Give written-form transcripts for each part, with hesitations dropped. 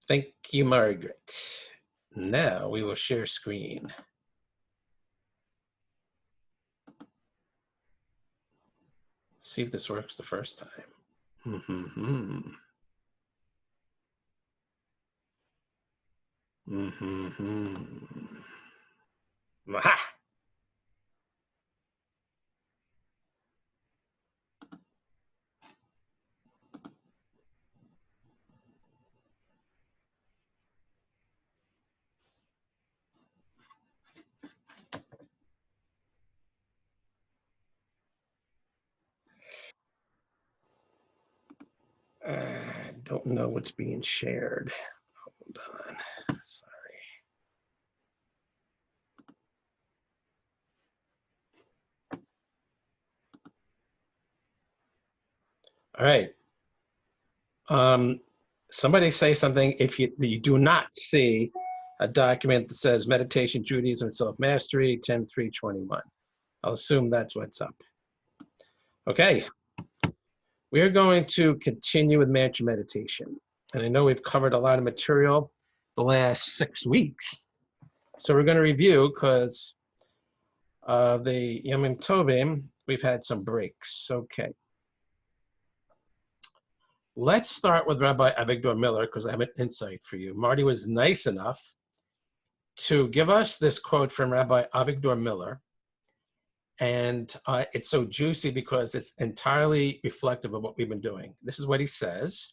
Thank you, Margaret. Now we will share screen. See if this works the first time. Aha! I don't know what's being shared. Hold on. Sorry. All right. Somebody say something if you do not see a document that says Meditation, Judaism, and Self-Mastery, 10.3.21. I'll assume that's what's up. Okay. We're going to continue with mantra meditation. And I know we've covered a lot of material the last 6 weeks. So we're going to review because the Yomim Tovim, we've had some breaks. Okay. Let's start with Rabbi Avigdor Miller because I have an insight for you. Marty was nice enough to give us this quote from Rabbi Avigdor Miller. And it's so juicy because it's entirely reflective of what we've been doing. This is what he says.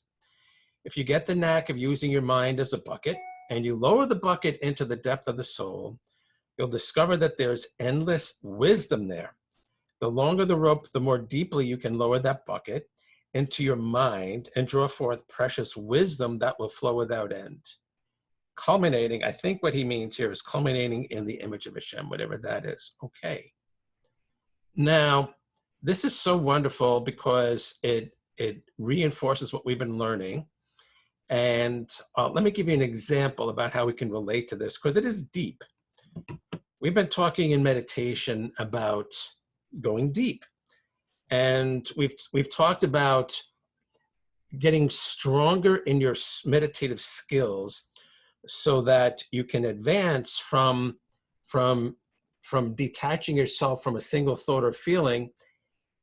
If you get the knack of using your mind as a bucket and you lower the bucket into the depth of the soul, you'll discover that there's endless wisdom there. The longer the rope, the more deeply you can lower that bucket into your mind and draw forth precious wisdom that will flow without end. Culminating, I think what he means here is culminating in the image of Hashem, whatever that is. Okay. Now, this is so wonderful because it reinforces what we've been learning. And let me give you an example about how we can relate to this because it is deep. We've been talking in meditation about going deep. And we've talked about getting stronger in your meditative skills so that you can advance from detaching yourself from a single thought or feeling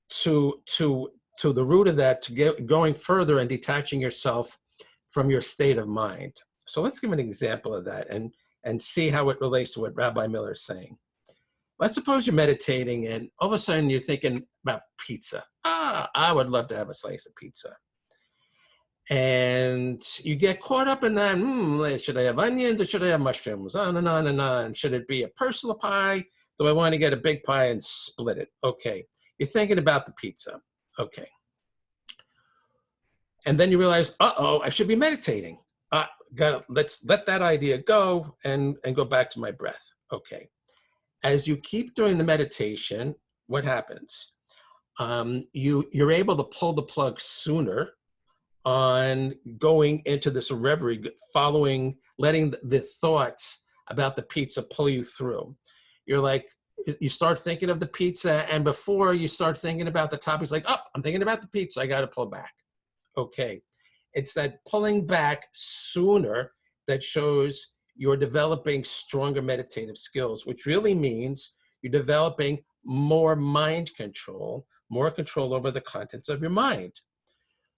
to the root of that, to going further and detaching yourself from your state of mind. So let's give an example of that and see how it relates to what Rabbi Miller is saying. Let's suppose you're meditating and all of a sudden you're thinking about pizza. I would love to have a slice of pizza. And you get caught up in that, should I have onions or should I have mushrooms? On and on and on. Should it be a personal pie? Do I want to get a big pie and split it? Okay. You're thinking about the pizza. Okay. And then you realize, I should be meditating. Let's let that idea go and go back to my breath. Okay. As you keep doing the meditation, what happens? You're able to pull the plug sooner on going into this reverie, letting the thoughts about the pizza pull you through. You're like, you start thinking of the pizza, and before you start thinking about the topics, like, I'm thinking about the pizza, I got to pull back. Okay. It's that pulling back sooner that shows you're developing stronger meditative skills, which really means you're developing more mind control, more control over the contents of your mind.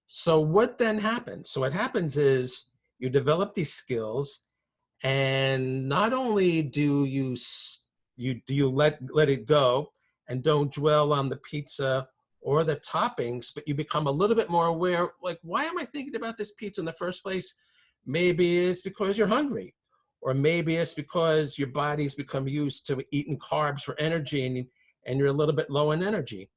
So what then happens? So what happens is you develop these skills, and not only do you let it go and don't dwell on the pizza or the toppings, but you become a little bit more aware, like, why am I thinking about this pizza in the first place? Maybe it's because you're hungry, or maybe it's because your body's become used to eating carbs for energy and you're a little bit low in energy.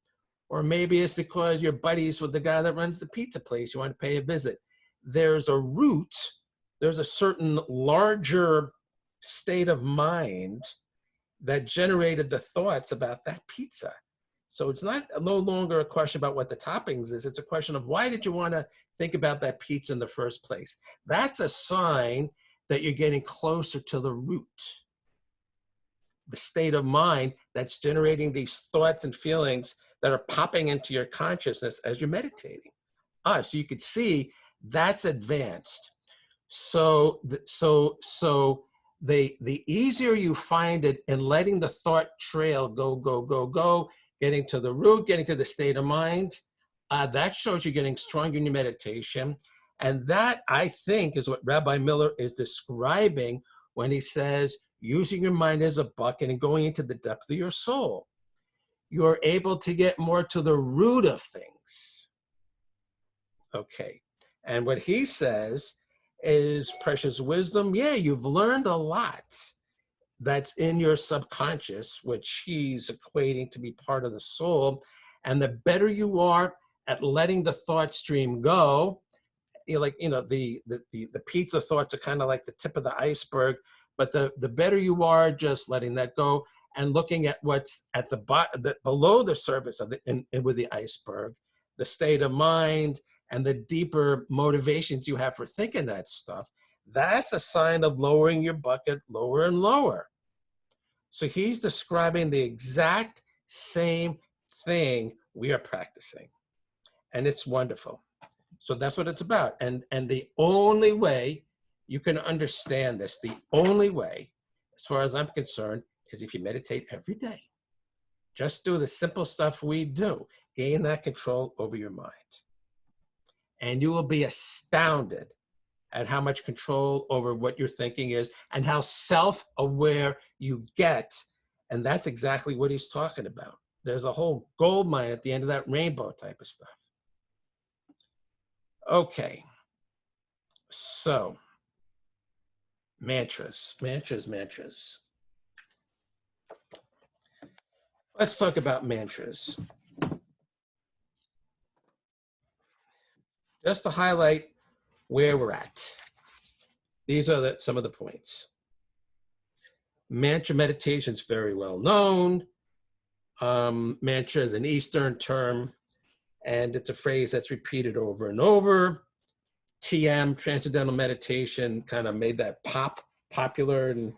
Or maybe it's because you're buddies with the guy that runs the pizza place, you want to pay a visit. There's a root, there's a certain larger state of mind that generated the thoughts about that pizza. So it's no longer a question about what the toppings is, it's a question of why did you want to think about that pizza in the first place? That's a sign that you're getting closer to the root, the state of mind that's generating these thoughts and feelings that are popping into your consciousness as you're meditating. So you could see that's advanced. The easier you find it in letting the thought trail go, getting to the root, getting to the state of mind, that shows you're getting stronger in your meditation. And that, I think, is what Rabbi Miller is describing when he says, using your mind as a bucket and going into the depth of your soul. You're able to get more to the root of things. Okay. And what he says is precious wisdom. Yeah, you've learned a lot that's in your subconscious, which he's equating to be part of the soul. And the better you are at letting the thought stream go, the pizza thoughts are kind of like the tip of the iceberg, but the better you are just letting that go and looking at what's at the bottom, below the surface of with the iceberg, the state of mind and the deeper motivations you have for thinking that stuff, that's a sign of lowering your bucket lower and lower. So he's describing the exact same thing we are practicing. And it's wonderful. So that's what it's about. And the only way you can understand this, the only way, as far as I'm concerned, is if you meditate every day. Just do the simple stuff we do. Gain that control over your mind. And you will be astounded at how much control over what you're thinking is and how self-aware you get. And that's exactly what he's talking about. There's a whole gold mine at the end of that rainbow type of stuff. Okay. So, mantras. Let's talk about mantras. Just to highlight where we're at. These are some of the points. Mantra meditation is very well known. Mantra is an Eastern term, and it's a phrase that's repeated over and over. TM, Transcendental Meditation, kind of made that popular in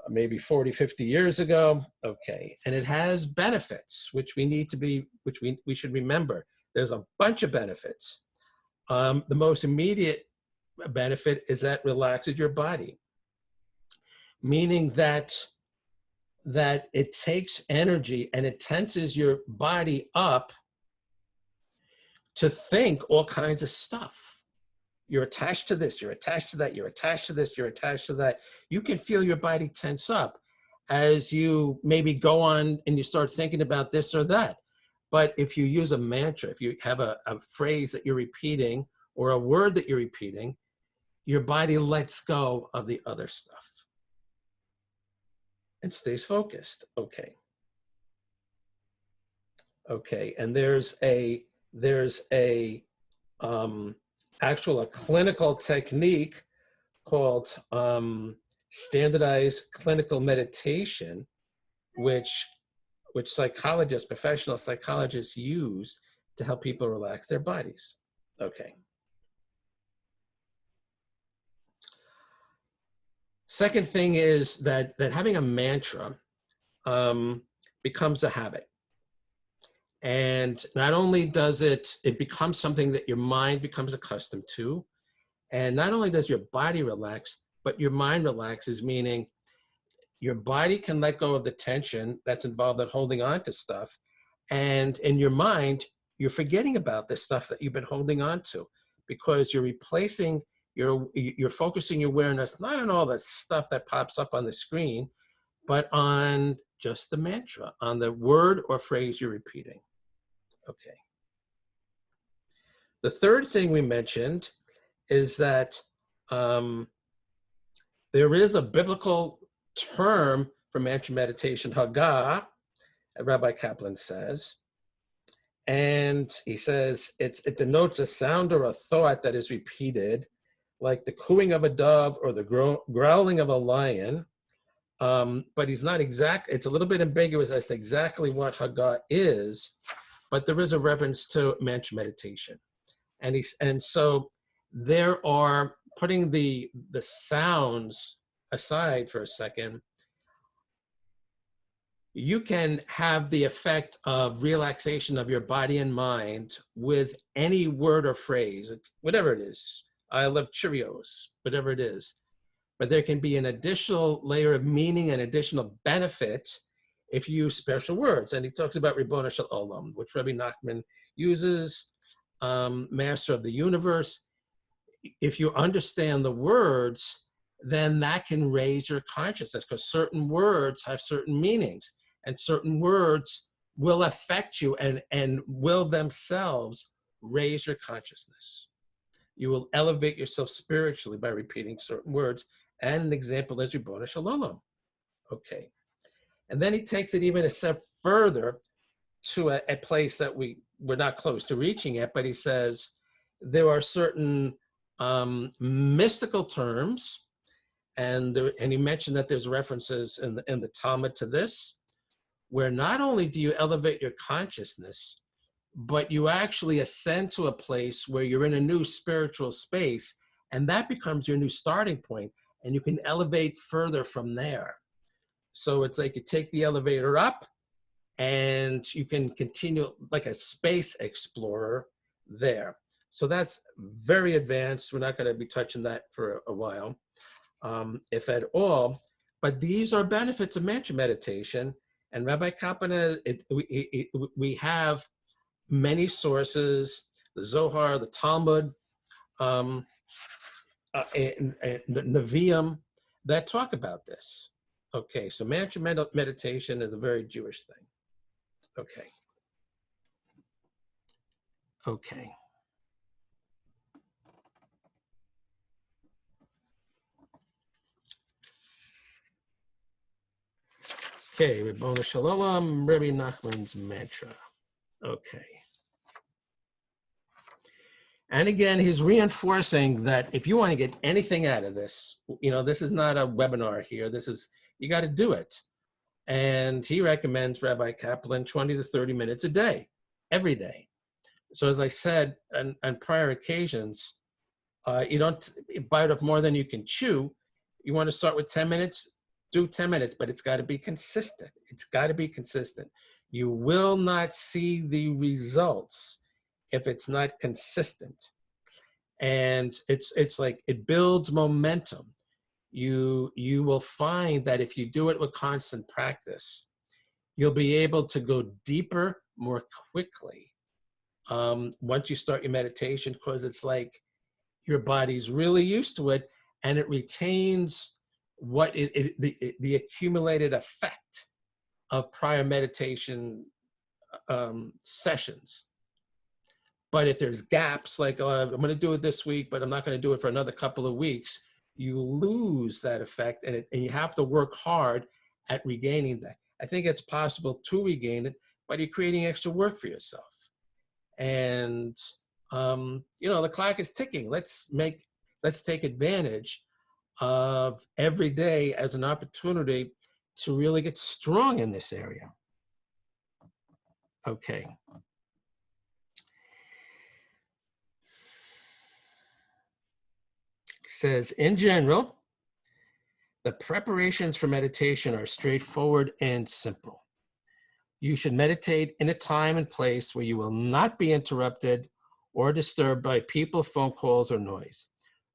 maybe 40, 50 years ago. Okay, and it has benefits, which we should remember. There's a bunch of benefits. The most immediate benefit is that relaxes your body, meaning that it takes energy and it tenses your body up to think all kinds of stuff. You're attached to this, you're attached to that, you're attached to this, you're attached to that. You can feel your body tense up as you maybe go on and you start thinking about this or that. But if you use a mantra, if you have a phrase that you're repeating or a word that you're repeating, your body lets go of the other stuff and stays focused. Okay. And there's a clinical technique called standardized clinical meditation, which professional psychologists use to help people relax their bodies. Okay. Second thing is that having a mantra becomes a habit. And not only does it becomes something that your mind becomes accustomed to, and not only does your body relax, but your mind relaxes, meaning your body can let go of the tension that's involved in holding on to stuff. And in your mind, you're forgetting about the stuff that you've been holding on to because you're replacing, you're focusing your awareness, not on all the stuff that pops up on the screen, but on just the mantra, on the word or phrase you're repeating. Okay. The third thing we mentioned is that there is a biblical term for mantra meditation, Haggah, Rabbi Kaplan says. And he says it denotes a sound or a thought that is repeated, like the cooing of a dove or the growling of a lion. But he's not exact. It's a little bit ambiguous as to exactly what Haggah is, but there is a reference to mantra meditation. And so there are, putting the sounds aside for a second, you can have the effect of relaxation of your body and mind with any word or phrase, whatever it is. I love Cheerios, whatever it is. But there can be an additional layer of meaning and additional benefit if you use special words. And he talks about Ribono Shel Olam, which Rabbi Nachman uses, Master of the Universe. If you understand the words, then that can raise your consciousness, because certain words have certain meanings, and certain words will affect you and will themselves raise your consciousness. You will elevate yourself spiritually by repeating certain words. And an example is Ribono Shel Olam. Okay. And then he takes it even a step further to a place that we're not close to reaching yet, but he says there are certain mystical terms, and he mentioned that there's references in the Talmud to this, where not only do you elevate your consciousness, but you actually ascend to a place where you're in a new spiritual space, and that becomes your new starting point, and you can elevate further from there. So it's like you take the elevator up, and you can continue like a space explorer there. So that's very advanced. We're not going to be touching that for a while, if at all. But these are benefits of mantra meditation. And Rabbi Kaplan, we have many sources, the Zohar, the Talmud, and the Nevi'im, that talk about this. Okay, so mantra meditation is a very Jewish thing. Okay. Okay. Okay, Ribono Shel Olam, Rabbi Nachman's mantra. Okay. And again, he's reinforcing that if you want to get anything out of this, this is not a webinar here. This is, you got to do it. And he recommends, Rabbi Kaplan, 20 to 30 minutes a day, every day. So as I said on prior occasions, you don't bite off more than you can chew. You want to start with 10 minutes, do 10 minutes, but it's got to be consistent. It's got to be consistent. You will not see the results if it's not consistent. And it's like it builds momentum. You will find that if you do it with constant practice, you'll be able to go deeper more quickly once you start your meditation, because it's like your body's really used to it, and it retains what the accumulated effect of prior meditation sessions. But if there's gaps, like, oh, I'm going to do it this week, but I'm not going to do it for another couple of weeks, you lose that effect, and you have to work hard at regaining that. I think it's possible to regain it, but you're creating extra work for yourself. And, the clock is ticking. Let's take advantage of every day as an opportunity to really get strong in this area. Okay. Says, in general, the preparations for meditation are straightforward and simple. You should meditate in a time and place where you will not be interrupted or disturbed by people, phone calls, or noise.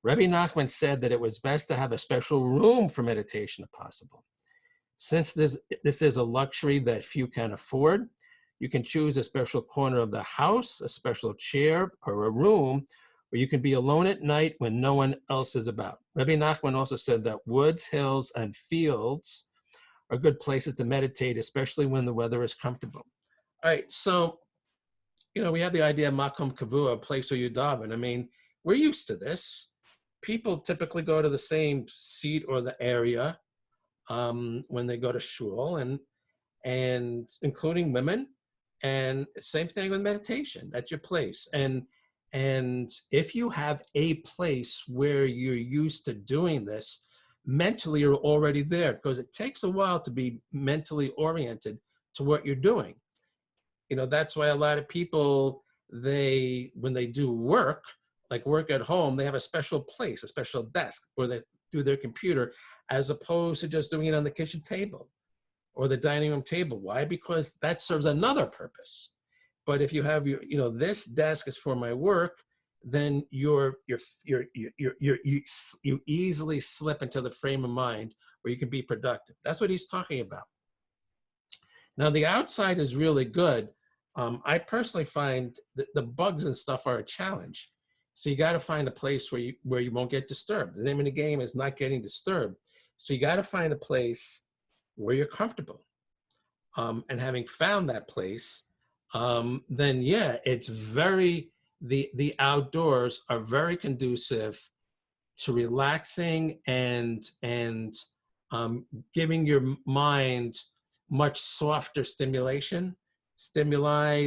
Rabbi Nachman said that it was best to have a special room for meditation if possible. Since this is a luxury that few can afford, you can choose a special corner of the house, a special chair, or a room where you can be alone at night when no one else is about. Rabbi Nachman also said that woods, hills, and fields are good places to meditate, especially when the weather is comfortable. All right, so, we have the idea of makom kavua, a place where you daven. I mean, we're used to this. People typically go to the same seat or the area when they go to shul, and including women, and same thing with meditation. That's your place. And if you have a place where you're used to doing this, mentally you're already there, because it takes a while to be mentally oriented to what you're doing. That's why a lot of people, when they do work, like work at home, they have a special place, a special desk where they do their computer, as opposed to just doing it on the kitchen table or the dining room table. Why? Because that serves another purpose. But if you have this desk is for my work, then you easily slip into the frame of mind where you can be productive. That's what he's talking about. Now, the outside is really good. I personally find that the bugs and stuff are a challenge. So you got to find a place where you won't get disturbed. The name of the game is not getting disturbed. So you got to find a place where you're comfortable. And having found that place, then yeah, it's the outdoors are very conducive to relaxing and giving your mind much softer stimuli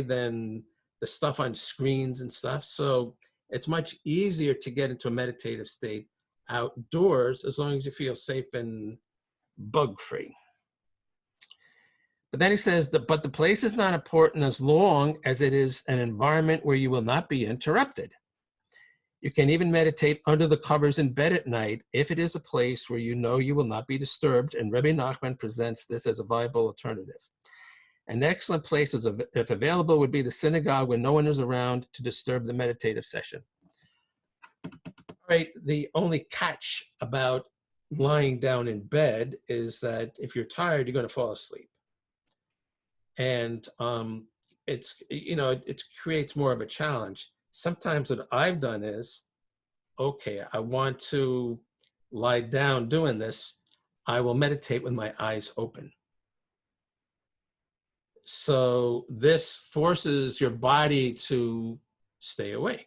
than the stuff on screens and stuff. So it's much easier to get into a meditative state outdoors as long as you feel safe and bug-free. But then he says but the place is not important as long as it is an environment where you will not be interrupted. You can even meditate under the covers in bed at night if it is a place where you know you will not be disturbed, and Rebbe Nachman presents this as a viable alternative. An excellent place, if available, would be the synagogue when no one is around to disturb the meditative session. All right, the only catch about lying down in bed is that if you're tired, you're going to fall asleep. And it creates more of a challenge. Sometimes what I've done is, okay, I want to lie down doing this. I will meditate with my eyes open. So this forces your body to stay awake.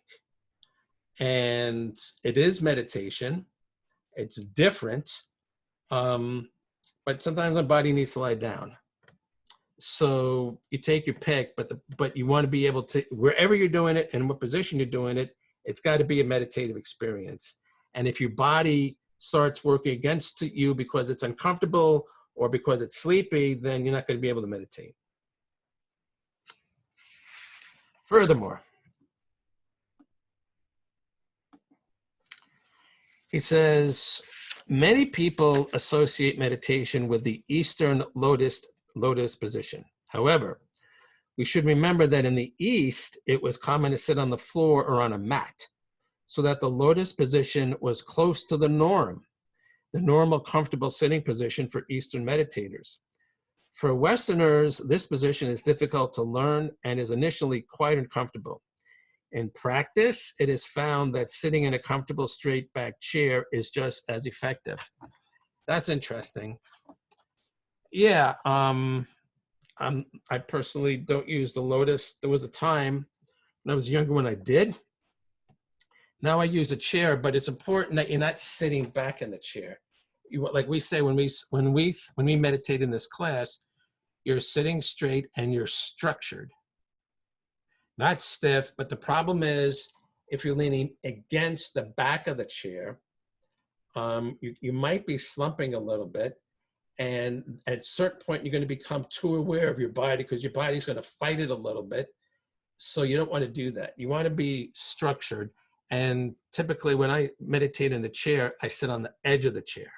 And it is meditation. It's different. But sometimes my body needs to lie down. So you take your pick, but you want to be able to, wherever you're doing it and what position you're doing it, it's got to be a meditative experience. And if your body starts working against you because it's uncomfortable or because it's sleepy, then you're not going to be able to meditate. Furthermore, he says, many people associate meditation with the Eastern lotus position. However, we should remember that in the East, it was common to sit on the floor or on a mat, so that the lotus position was close to the norm, the normal comfortable sitting position for Eastern meditators. For Westerners, this position is difficult to learn and is initially quite uncomfortable. In practice, it is found that sitting in a comfortable straight back chair is just as effective. That's interesting. Yeah, I personally don't use the lotus. There was a time when I was younger when I did. Now I use a chair, but it's important that you're not sitting back in the chair. Like we say when we meditate in this class, you're sitting straight and you're structured, not stiff. But the problem is, if you're leaning against the back of the chair, you might be slumping a little bit. And at a certain point, you're going to become too aware of your body because your body's going to fight it a little bit. So you don't want to do that. You want to be structured. And typically when I meditate in a chair, I sit on the edge of the chair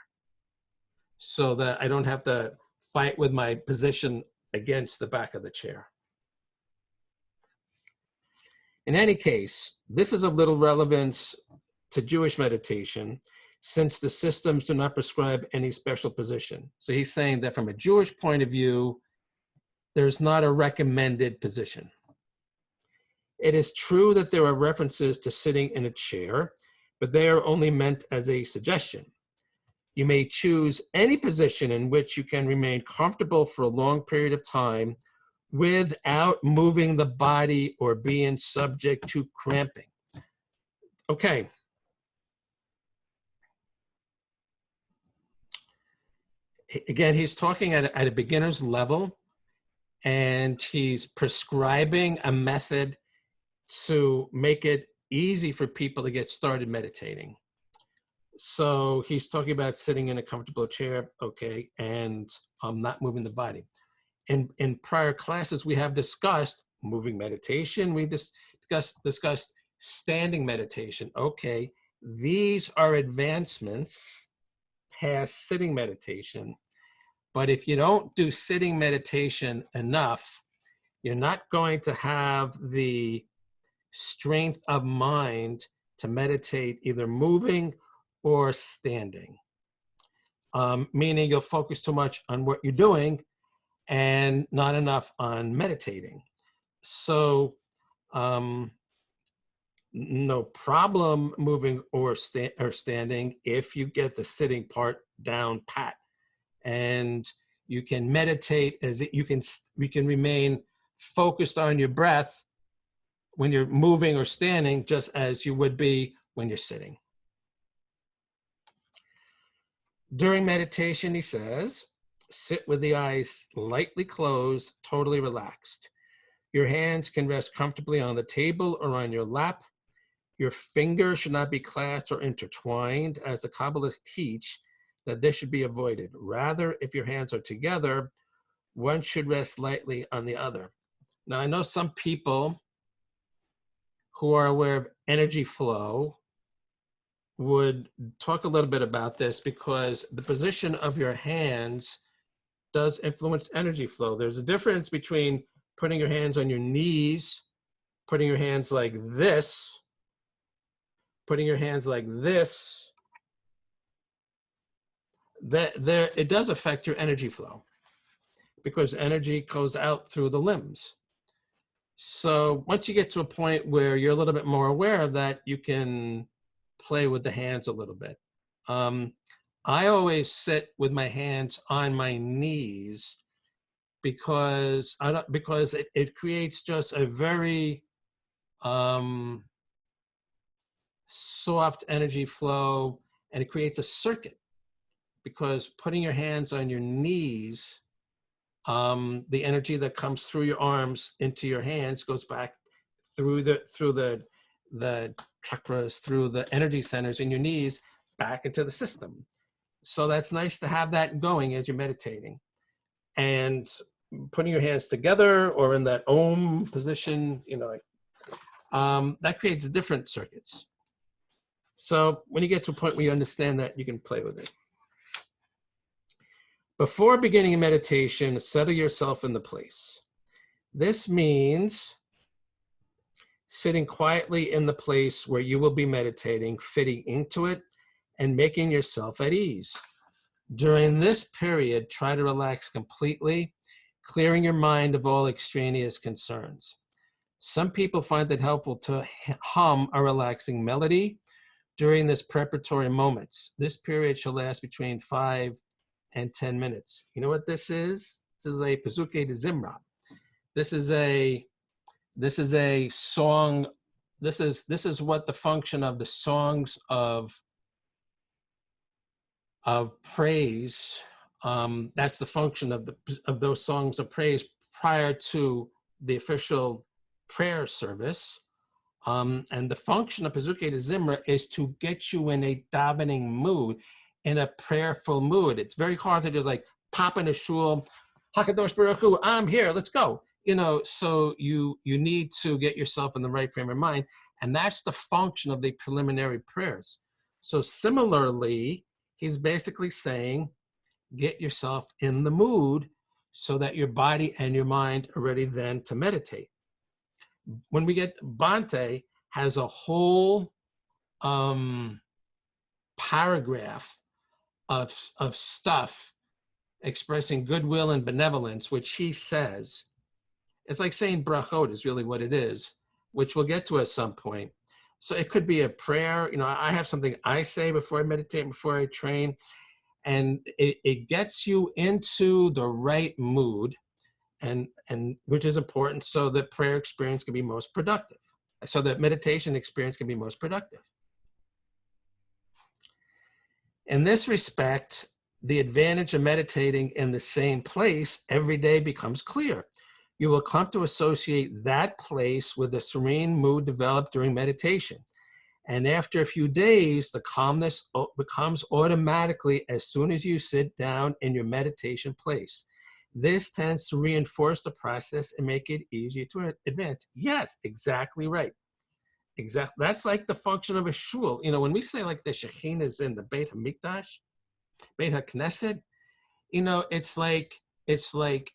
so that I don't have to fight with my position against the back of the chair. In any case, this is of little relevance to Jewish meditation, since the systems do not prescribe any special position. So he's saying that from a Jewish point of view, there's not a recommended position. It is true that there are references to sitting in a chair, but they are only meant as a suggestion. You may choose any position in which you can remain comfortable for a long period of time without moving the body or being subject to cramping. Okay. Again, he's talking at a beginner's level, and he's prescribing a method to make it easy for people to get started meditating. So he's talking about sitting in a comfortable chair, okay, and not moving the body. In prior classes, we have discussed moving meditation. We discussed standing meditation. Okay, these are advancements past sitting meditation. But if you don't do sitting meditation enough, you're not going to have the strength of mind to meditate, either moving or standing. Meaning you'll focus too much on what you're doing and not enough on meditating. So no problem moving or standing if you get the sitting part down pat, and you can meditate you can remain focused on your breath when you're moving or standing, just as you would be when you're sitting. During meditation, he says, sit with the eyes lightly closed, totally relaxed. Your hands can rest comfortably on the table or on your lap. Your fingers should not be clasped or intertwined, as the Kabbalists teach that this should be avoided. Rather, if your hands are together, one should rest lightly on the other. Now, I know some people who are aware of energy flow would talk a little bit about this, because the position of your hands does influence energy flow. There's a difference between putting your hands on your knees, putting your hands like this, putting your hands like this. It does affect your energy flow, because energy goes out through the limbs. So once you get to a point where you're a little bit more aware of that, you can play with the hands a little bit. I always sit with my hands on my knees because it creates just a very soft energy flow, and it creates a circuit, because putting your hands on your knees, the energy that comes through your arms into your hands goes back through the chakras, through the energy centers in your knees, back into the system. So that's nice to have that going as you're meditating. And putting your hands together or in that Om position, that creates different circuits. So when you get to a point where you understand that, you can play with it. Before beginning a meditation, settle yourself in the place. This means sitting quietly in the place where you will be meditating, fitting into it, and making yourself at ease. During this period, try to relax completely, clearing your mind of all extraneous concerns. Some people find it helpful to hum a relaxing melody during this preparatory moments. This period shall last between 5 and 10 minutes. You know what this is? This is a Pasuke de Zimra. This is a song. This is what the function of the songs of praise. That's the function of those songs of praise prior to the official prayer service. And the function of Pasuke de Zimra is to get you in a davening mood, in a prayerful mood. It's very hard to just like pop in a shul, Hakadosh Baruch Hu, I'm here, let's go. So you need to get yourself in the right frame of mind. And that's the function of the preliminary prayers. So similarly, he's basically saying, get yourself in the mood so that your body and your mind are ready then to meditate. When we get, Bhante has a whole paragraph of stuff expressing goodwill and benevolence, which he says, it's like saying brachot is really what it is, which we'll get to at some point. So it could be a prayer. I have something I say before I meditate, before I train, and it gets you into the right mood, and which is important, so that prayer experience can be most productive, so that meditation experience can be most productive. In this respect, the advantage of meditating in the same place every day becomes clear. You will come to associate that place with the serene mood developed during meditation. And after a few days, the calmness becomes automatically as soon as you sit down in your meditation place. This tends to reinforce the process and make it easier to advance. Yes, exactly right. Exactly. That's like the function of a shul. When we say like the Shekhinah is in the Beit HaMikdash, Beit HaKnesset, it's like,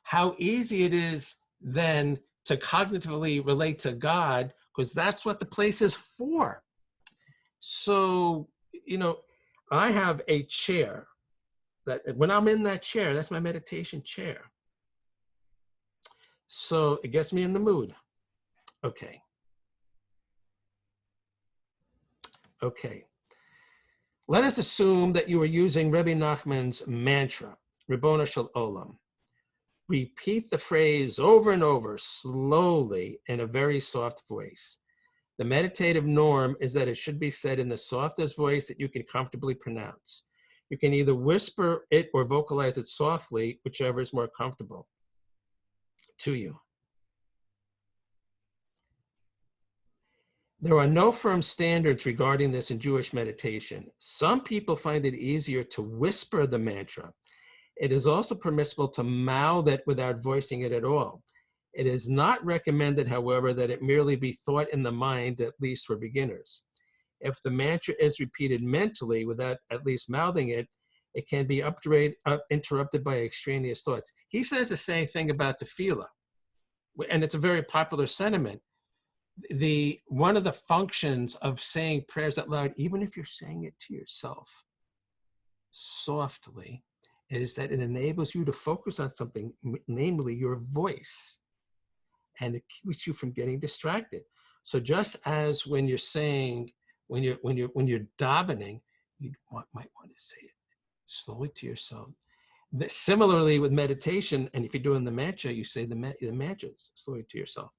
how easy it is then to cognitively relate to God, because that's what the place is for. So, I have a chair that when I'm in that chair, that's my meditation chair. So it gets me in the mood. Okay. Let us assume that you are using Rebbe Nachman's mantra, Ribono Shel Olam. Repeat the phrase over and over, slowly, in a very soft voice. The meditative norm is that it should be said in the softest voice that you can comfortably pronounce. You can either whisper it or vocalize it softly, whichever is more comfortable to you. There are no firm standards regarding this in Jewish meditation. Some people find it easier to whisper the mantra. It is also permissible to mouth it without voicing it at all. It is not recommended, however, that it merely be thought in the mind, at least for beginners. If the mantra is repeated mentally without at least mouthing it, it can be interrupted by extraneous thoughts. He says the same thing about tefillah, and it's a very popular sentiment. One of the functions of saying prayers out loud, even if you're saying it to yourself softly, is that it enables you to focus on something, namely your voice, and it keeps you from getting distracted. So just as when you're saying, when you're davening, you might want to say it slowly to yourself. Similarly with meditation, and if you're doing the mantra, you say the mantras slowly to yourself.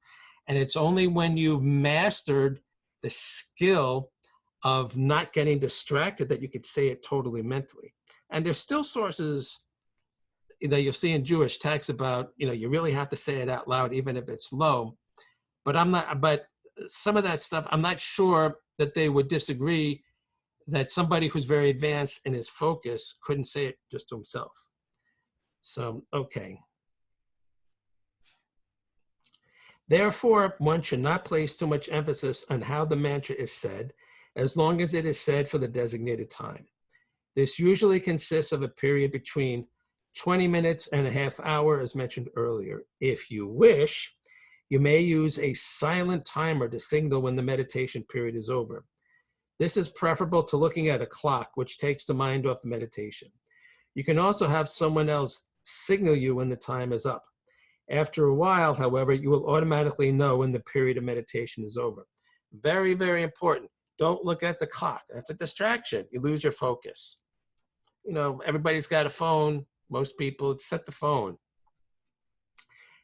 And it's only when you've mastered the skill of not getting distracted that you could say it totally mentally. And there's still sources that you'll see in Jewish texts about, you really have to say it out loud, even if it's low. But some of that stuff, I'm not sure that they would disagree that somebody who's very advanced in his focus couldn't say it just to himself. So, okay. Therefore, one should not place too much emphasis on how the mantra is said, as long as it is said for the designated time. This usually consists of a period between 20 minutes and a half hour, as mentioned earlier. If you wish, you may use a silent timer to signal when the meditation period is over. This is preferable to looking at a clock, which takes the mind off meditation. You can also have someone else signal you when the time is up. After a while, however, you will automatically know when the period of meditation is over. Very, very important. Don't look at the clock. That's a distraction. You lose your focus. Everybody's got a phone. Most people set the phone.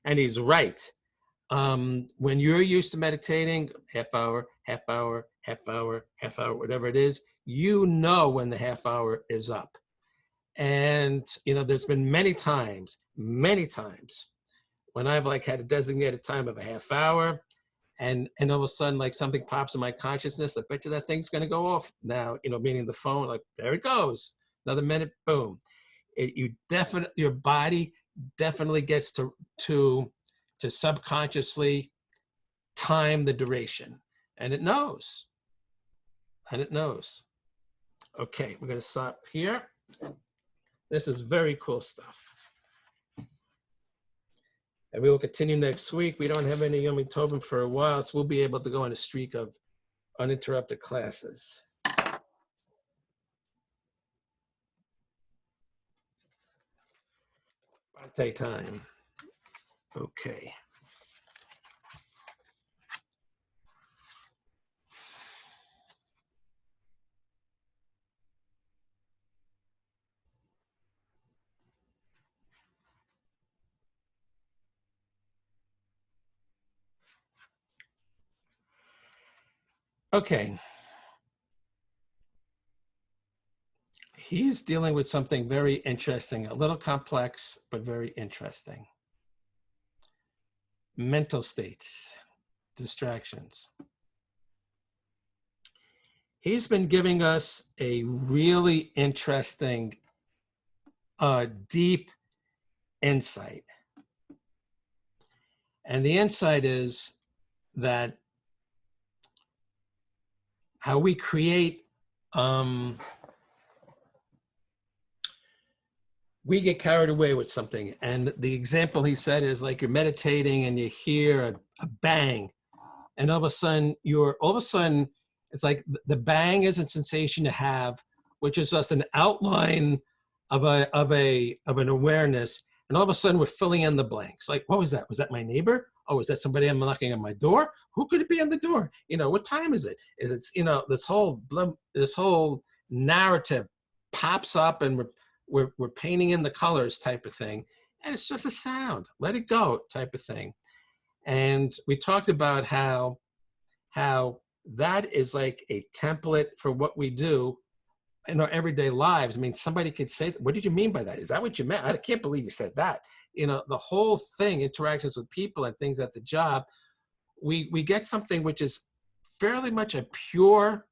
And he's right. When you're used to meditating, half hour, whatever it is, when the half hour is up. And, there's been many times when I've had a designated time of a half hour, and all of a sudden, something pops in my consciousness. I bet you that thing's going to go off now, meaning the phone, there it goes. Another minute, boom. Your body definitely gets to subconsciously time the duration, and it knows. Okay, we're going to stop here. This is very cool stuff. And we will continue next week. We don't have any Yom Tovim for a while, so we'll be able to go on a streak of uninterrupted classes. Bhante time. Okay. Okay. He's dealing with something very interesting, a little complex, but very interesting. Mental states, distractions. He's been giving us a really interesting, deep insight. And the insight is that how we we get carried away with something. And the example he said is like you're meditating and you hear a bang, and all of a sudden it's like the bang is a sensation to have, which is just an outline of an awareness. And all of a sudden we're filling in the blanks. Like, what was that? Was that my neighbor? Oh, is that somebody I'm knocking on my door? Who could it be on the door? What time is it? Is it, this whole narrative pops up, and we're painting in the colors type of thing. And it's just a sound, let it go type of thing. And we talked about how that is like a template for what we do in our everyday lives. I mean, somebody could say, what did you mean by that? Is that what you meant? I can't believe you said that. The whole thing, interactions with people and things at the job, we get something which is fairly much a pure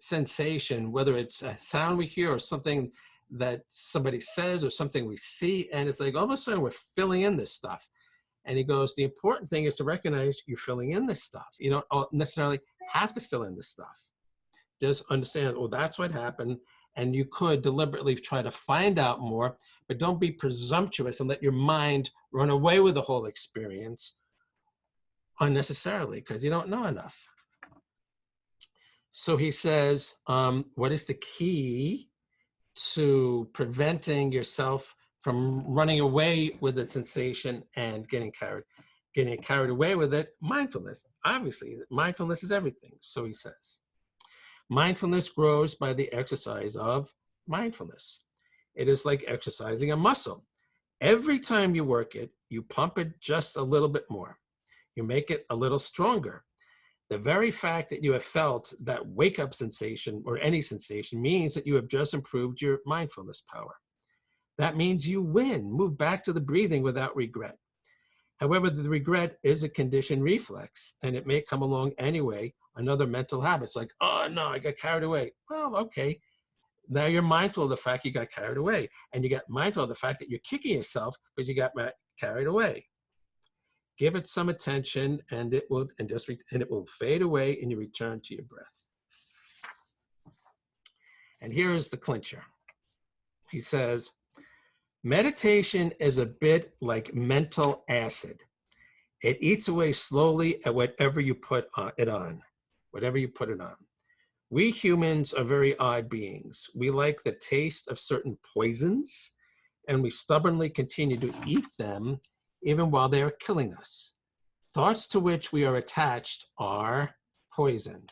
sensation, whether it's a sound we hear or something that somebody says or something we see. And it's like all of a sudden we're filling in this stuff. And he goes, the important thing is to recognize you're filling in this stuff. You don't necessarily have to fill in this stuff. Just understand, well, that's what happened. And you could deliberately try to find out more, but don't be presumptuous and let your mind run away with the whole experience unnecessarily, because you don't know enough. So he says, what is the key to preventing yourself from running away with the sensation and getting carried away with it? Mindfulness. Obviously, mindfulness is everything. So he says, mindfulness grows by the exercise of mindfulness. It is like exercising a muscle. Every time you work it, you pump it just a little bit more. You make it a little stronger. The very fact that you have felt that wake-up sensation or any sensation means that you have just improved your mindfulness power. That means you win. Move back to the breathing without regret. However, the regret is a conditioned reflex, and it may come along anyway. Another mental habit. It's like, oh no, I got carried away. Well, okay. Now you're mindful of the fact you got carried away, and you got mindful of the fact that you're kicking yourself because you got carried away. Give it some attention, and it will fade away, and you return to your breath. And here is the clincher. He says, meditation is a bit like mental acid. It eats away slowly at whatever you put it on. We humans are very odd beings. We like the taste of certain poisons, and we stubbornly continue to eat them even while they are killing us. Thoughts to which we are attached are poison.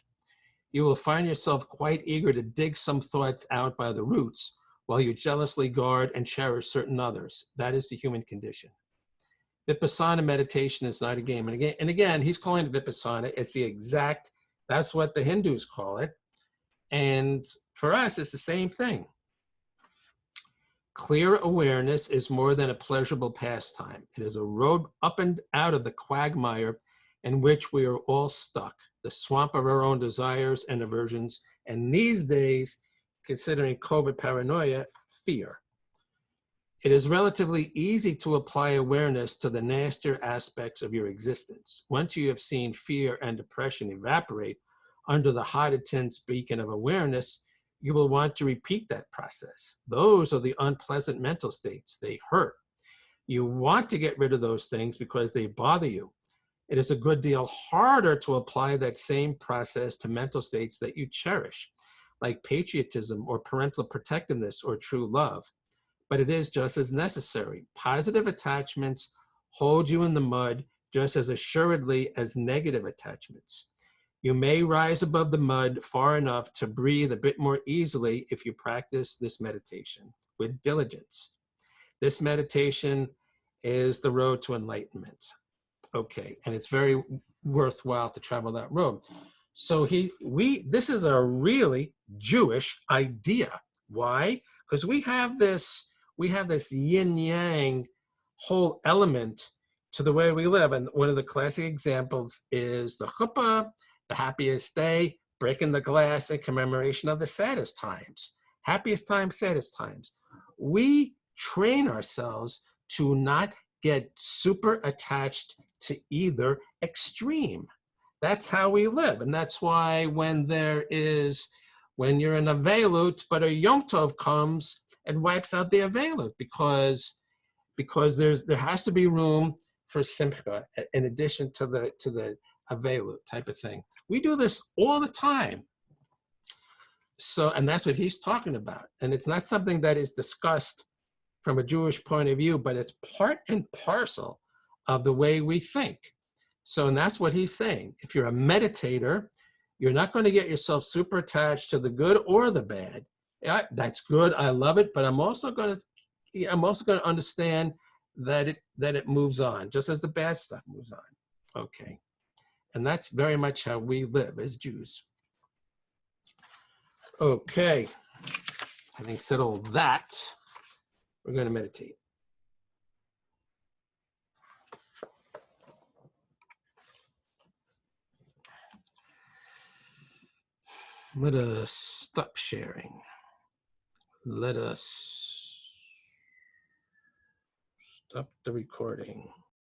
You will find yourself quite eager to dig some thoughts out by the roots while you jealously guard and cherish certain others. That is the human condition. Vipassana meditation is not a game. And again, he's calling it Vipassana. It's that's what the Hindus call it. And for us, it's the same thing. Clear awareness is more than a pleasurable pastime. It is a road up and out of the quagmire in which we are all stuck, the swamp of our own desires and aversions, and these days, considering COVID paranoia, fear. It is relatively easy to apply awareness to the nastier aspects of your existence. Once you have seen fear and depression evaporate under the hot, intense beacon of awareness, you will want to repeat that process. Those are the unpleasant mental states. They hurt. You want to get rid of those things because they bother you. It is a good deal harder to apply that same process to mental states that you cherish, like patriotism or parental protectiveness or true love. But it is just as necessary. Positive attachments hold you in the mud just as assuredly as negative attachments. You may rise above the mud far enough to breathe a bit more easily if you practice this meditation with diligence. This meditation is the road to enlightenment. Okay, and it's very worthwhile to travel that road. So this is a really Jewish idea. Why? Because we have this yin-yang whole element to the way we live. And one of the classic examples is the chuppah, the happiest day, breaking the glass in commemoration of the saddest times. Happiest times, saddest times. We train ourselves to not get super attached to either extreme. That's how we live. And that's why when you're in a Velut, but a Yom Tov comes and wipes out the Avelut, because there has to be room for simcha in addition to the Avelut type of thing. We do this all the time. So, and that's what he's talking about. And it's not something that is discussed from a Jewish point of view, but it's part and parcel of the way we think. So, and that's what he's saying. If you're a meditator, you're not going to get yourself super attached to the good or the bad. Yeah, that's good. I love it. But I'm also going to understand that it moves on, just as the bad stuff moves on. Okay. And that's very much how we live as Jews. Okay. Having said all that, we're going to meditate. Let us stop sharing. Let us stop the recording.